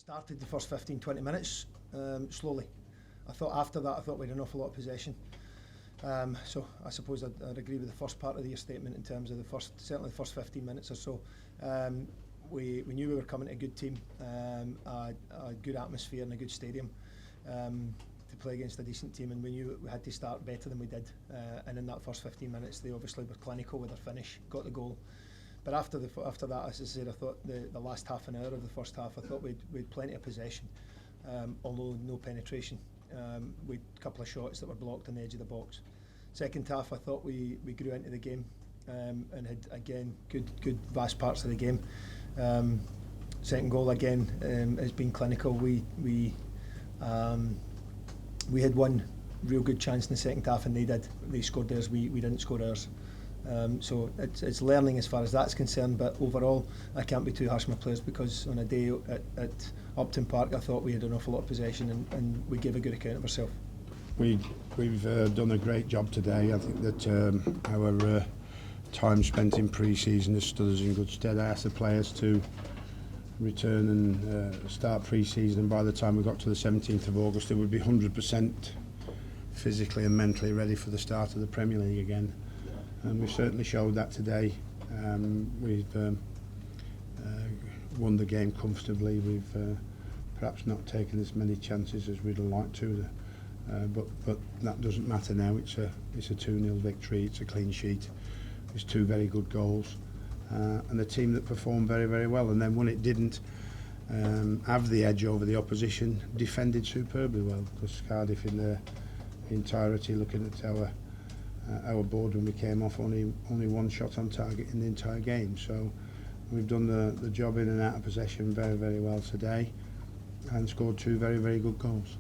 Started the first 15-20 minutes slowly. I thought after that we had an awful lot of possession. So I suppose I'd agree with the first part of your statement in terms of certainly the first 15 minutes or so. We knew we were coming to a good team, a good atmosphere and a good stadium to play against a decent team, and we knew we had to start better than we did. And in that first 15 minutes, they obviously were clinical with their finish, got the goal. But after that, as I said, I thought the last half an hour of the first half, I thought we'd plenty of possession, although no penetration. We had a couple of shots that were blocked on the edge of the box. Second half, I thought we grew into the game and had again good vast parts of the game. Second goal again has been clinical. We had one real good chance in the second half, and they scored theirs. We didn't score ours. So it's learning as far as that's concerned, but overall I can't be too harsh on my players, because on a day at Upton Park I thought we had an awful lot of possession and we gave a good account of ourselves. We've done a great job today. I think that our time spent in pre-season has stood us in good stead. I asked the players to return and start pre-season, and by the time we got to the 17th of August they would be 100% physically and mentally ready for the start of the Premier League again. And we certainly showed that today. We've won the game comfortably. We've perhaps not taken as many chances as we'd have liked to, but that doesn't matter now. It's a 2-0 victory. It's a clean sheet. It's two very good goals, and a team that performed very, very well. And then when it didn't have the edge over the opposition, defended superbly well, because Cardiff in their entirety, looking at our board when we came off, only one shot on target in the entire game. So we've done the job in and out of possession very, very well today, and scored two very, very good goals.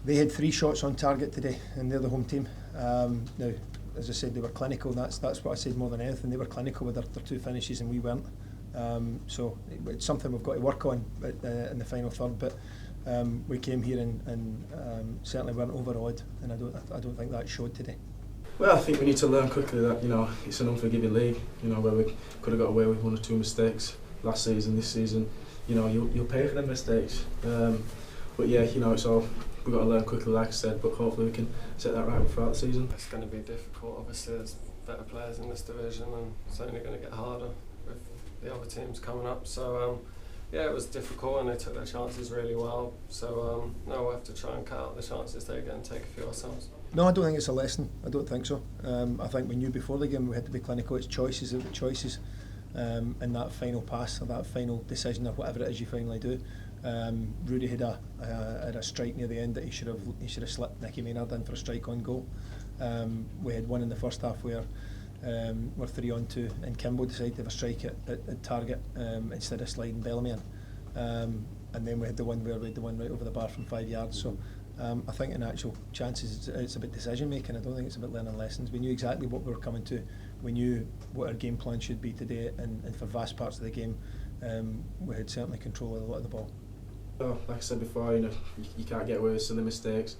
They had 3 shots on target today, and they're the home team. Now, as I said, they were clinical. That's what I said more than anything. They were clinical with their 2 finishes, and we weren't. So it's something we've got to work on in the final third. But we came here and certainly weren't overawed, and I don't think that showed today. Well, I think we need to learn quickly that it's an unforgiving league. Where we could have got away with 1 or 2 mistakes last season. This season, you'll pay for them mistakes. But yeah, it's all we've got to learn quickly, like I said. But hopefully we can set that right throughout the season. It's going to be difficult. Obviously, there's better players in this division, and it's only going to get harder with the other teams coming up. So yeah, it was difficult, and they took their chances really well. So now we'll have to try and cut out the chances they get and take a few ourselves. No, I don't think it's a lesson. I don't think so. I think we knew before the game we had to be clinical. It's choices over choices, and that final pass or that final decision or whatever it is you finally do. Rudy had a strike near the end that he should have slipped Nicky Maynard in for a strike on goal. We had one in the first half where we're 3-on-2, and Kimbo decided to have a strike at target instead of sliding Bellamy in. And then we had the one where we had the one right over the bar from 5 yards. So I think in actual chances it's about decision making. I don't think it's about learning lessons. We knew exactly what we were coming to. We knew what our game plan should be today, and for vast parts of the game we had certainly control of a lot of the ball. Well, like I said before, you can't get away with silly mistakes.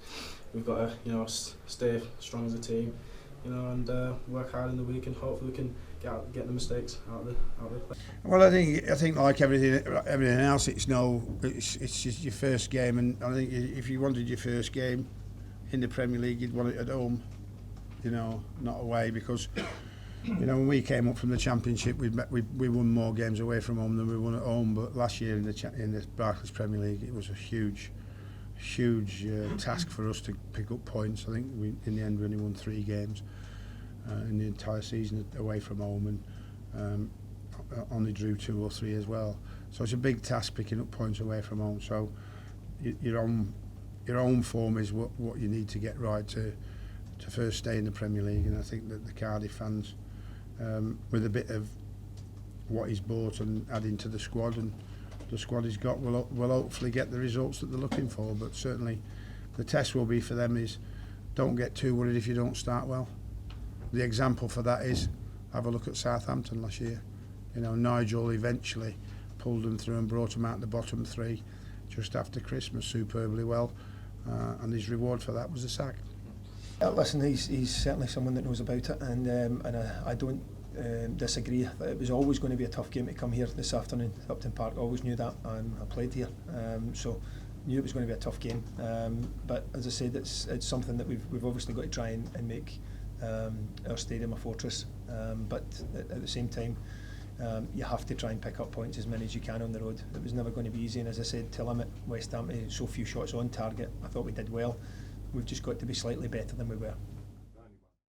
We've got to stay strong as a team, and work hard in the week, and hopefully we can get the mistakes out of the play. Well, I think like everything else, it's just your first game, and I think if you wanted your first game in the Premier League, you'd want it at home, not away, because when we came up from the Championship, we won more games away from home than we won at home. But last year in the Barclays Premier League, it was a huge task for us to pick up points. I think in the end we only won 3 games in the entire season away from home, and only drew 2 or 3 as well. So it's a big task picking up points away from home. So your own form is what you need to get right to first stay in the Premier League. And I think that the Cardiff fans, with a bit of what he's bought and adding to the squad, and the squad he's got, will hopefully get the results that they're looking for. But certainly the test will be for them is, don't get too worried if you don't start well. The example for that is, have a look at Southampton last year. Nigel eventually pulled them through and brought them out the bottom 3 just after Christmas superbly well, and his reward for that was a sack. Listen, he's certainly someone that knows about it, and I don't disagree. It was always going to be a tough game to come here this afternoon. Upton Park, always knew that, and I played here, so knew it was going to be a tough game. But as I said, it's something that we've obviously got to try and make our stadium a fortress. But at the same time, you have to try and pick up points, as many as you can on the road. It was never going to be easy, and as I said, to limit West Ham to so few shots on target, I thought we did well. We've just got to be slightly better than we were.